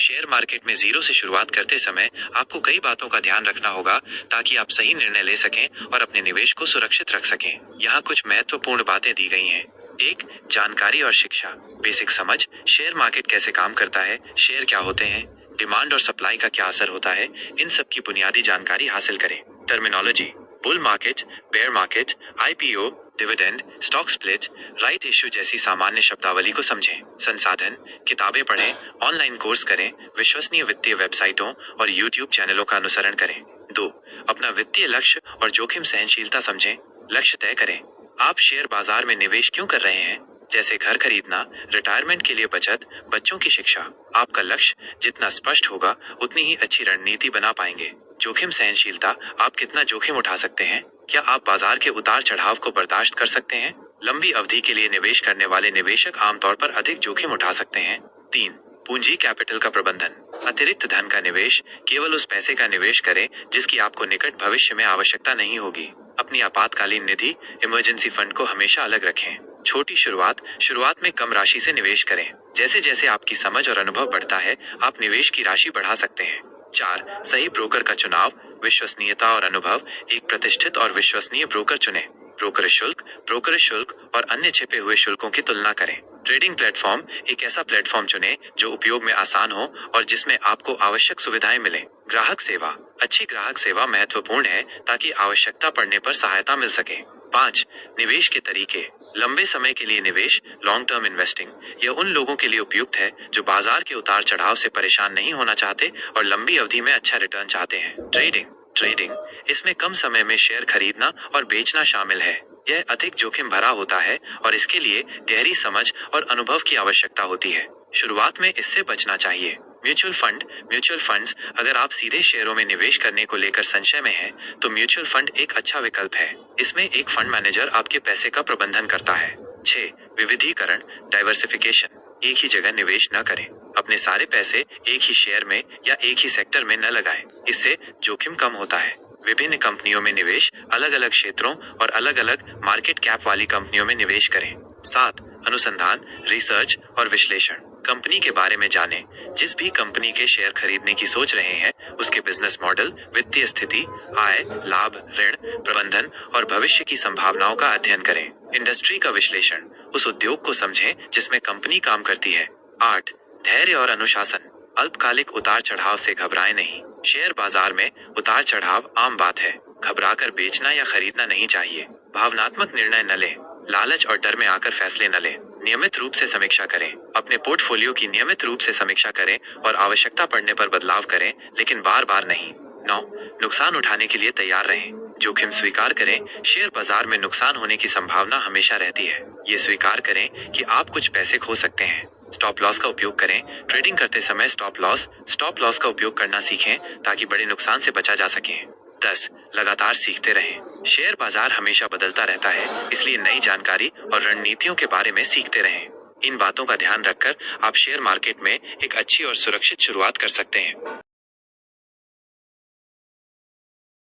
Share market में zero से शुरुआत करते समय आपको कई बातों का ध्यान रखना होगा ताकि आप सही निर्णय ले सकें और अपने निवेश को सुरक्षित रख सकें। यहाँ कुछ महत्वपूर्ण बातें दी गई हैं। एक, जानकारी और शिक्षा। बेसिक समझ, शेयर मार्केट कैसे काम करता है, शेयर क्या होते हैं, डिमांड और सप्लाई का क्या असर होता है, इन सब की बुनियादी जानकारी हासिल करें। Terminology, bull market, bear market, IPO, dividend, stock split, right issue जैसी सामान्य शब्दावली को समझें। संसाधन, किताबें पढ़ें, ऑनलाइन कोर्स करें, विश्वसनीय वित्तीय वेबसाइटों और यूट्यूब चैनलों का अनुसरण करें। 2, अपना वित्तीय लक्ष्य और जोखिम सहनशीलता समझें। लक्ष्य तय करें, आप शेयर बाजार में निवेश क्यों कर रहे हैं, जैसे घर खरीदना, रिटायरमेंट के लिए बचत, बच्चों की शिक्षा। आपका लक्ष्य जितना स्पष्ट होगा उतनी ही अच्छी रणनीति बना पाएंगे। जोखिम सहनशीलता, आप कितना जोखिम उठा सकते हैं, क्या आप बाजार के उतार चढ़ाव को बर्दाश्त कर सकते हैं। लंबी अवधि के लिए निवेश करने वाले निवेशक आमतौर पर अधिक जोखिम उठा सकते हैं। 3, पूंजी कैपिटल का प्रबंधन। अतिरिक्त धन का निवेश, केवल उस पैसे का निवेश करें जिसकी आपको निकट भविष्य में आवश्यकता नहीं होगी। अपनी आपातकालीन निधि, इमरजेंसी फंड को हमेशा अलग रखें। छोटी शुरुआत में कम राशि से निवेश करें। जैसे जैसे आपकी समझ और अनुभव बढ़ता है, आप निवेश की राशि बढ़ा सकते हैं। 4, सही ब्रोकर का चुनाव। विश्वसनीयता और अनुभव, एक प्रतिष्ठित और विश्वसनीय ब्रोकर चुनें। ब्रोकर शुल्क और अन्य छिपे हुए शुल्कों की तुलना करें। ट्रेडिंग प्लेटफॉर्म, एक ऐसा प्लेटफॉर्म चुनें जो उपयोग में आसान हो और जिसमें आपको आवश्यक सुविधाएं मिलें। ग्राहक सेवा, अच्छी ग्राहक सेवा महत्वपूर्ण है ताकि आवश्यकता पड़ने पर सहायता मिल सके। 5, निवेश के तरीके। लंबे समय के लिए निवेश, लॉन्ग टर्म इन्वेस्टिंग, यह उन लोगों के लिए उपयुक्त है जो बाजार के उतार चढ़ाव से परेशान नहीं होना चाहते और लंबी अवधि में अच्छा रिटर्न चाहते हैं। ट्रेडिंग, इसमें कम समय में शेयर खरीदना और बेचना शामिल है। यह अधिक जोखिम भरा होता है और इसके लिए गहरी समझ और अनुभव की आवश्यकता होती है। शुरुआत में इससे बचना चाहिए। म्यूचुअल फंड्स, अगर आप सीधे शेयरों में निवेश करने को लेकर संशय में हैं, तो म्यूचुअल फंड एक अच्छा विकल्प है। इसमें एक फंड मैनेजर आपके पैसे का प्रबंधन करता है। 6, विविधीकरण, डाइवर्सिफिकेशन। एक ही जगह निवेश न करें। अपने सारे पैसे एक ही शेयर में या एक ही सेक्टर में न लगाएं। इससे जोखिम कम होता है। विभिन्न कंपनियों में निवेश, अलग अलग क्षेत्रों और अलग अलग मार्केट कैप वाली कंपनियों में निवेश करें। 7, अनुसंधान, रिसर्च और विश्लेषण। कंपनी के बारे में जानें। जिस भी कंपनी के शेयर खरीदने की सोच रहे हैं, उसके बिजनेस मॉडल, वित्तीय स्थिति, आय, लाभ, ऋण प्रबंधन और भविष्य की संभावनाओं का अध्ययन करें। इंडस्ट्री का विश्लेषण, उस उद्योग को समझें जिसमें कंपनी काम करती है। 8, धैर्य और अनुशासन। अल्पकालिक उतार चढ़ाव से घबराएं नहीं। शेयर बाजार में उतार चढ़ाव आम बात है। घबराकर बेचना या खरीदना नहीं चाहिए। भावनात्मक निर्णय न लें। लालच और डर में आकर फैसले न लें। नियमित रूप से समीक्षा करें। अपने पोर्टफोलियो की नियमित रूप से समीक्षा करें और आवश्यकता पड़ने पर बदलाव करें, लेकिन बार बार नहीं। 9, नुकसान उठाने के लिए तैयार रहें। जोखिम स्वीकार करें। शेयर बाजार में नुकसान होने की संभावना हमेशा रहती है। ये स्वीकार करें कि आप कुछ पैसे खो सकते हैं। स्टॉप लॉस का उपयोग करें। ट्रेडिंग करते समय स्टॉप लॉस का उपयोग करना सीखें ताकि बड़े नुकसान से बचा जा सके। 10, लगातार सीखते रहें। शेयर बाजार हमेशा बदलता रहता है, इसलिए नई जानकारी और रणनीतियों के बारे में सीखते रहें। इन बातों का ध्यान रखकर आप शेयर मार्केट में एक अच्छी और सुरक्षित शुरुआत कर सकते हैं।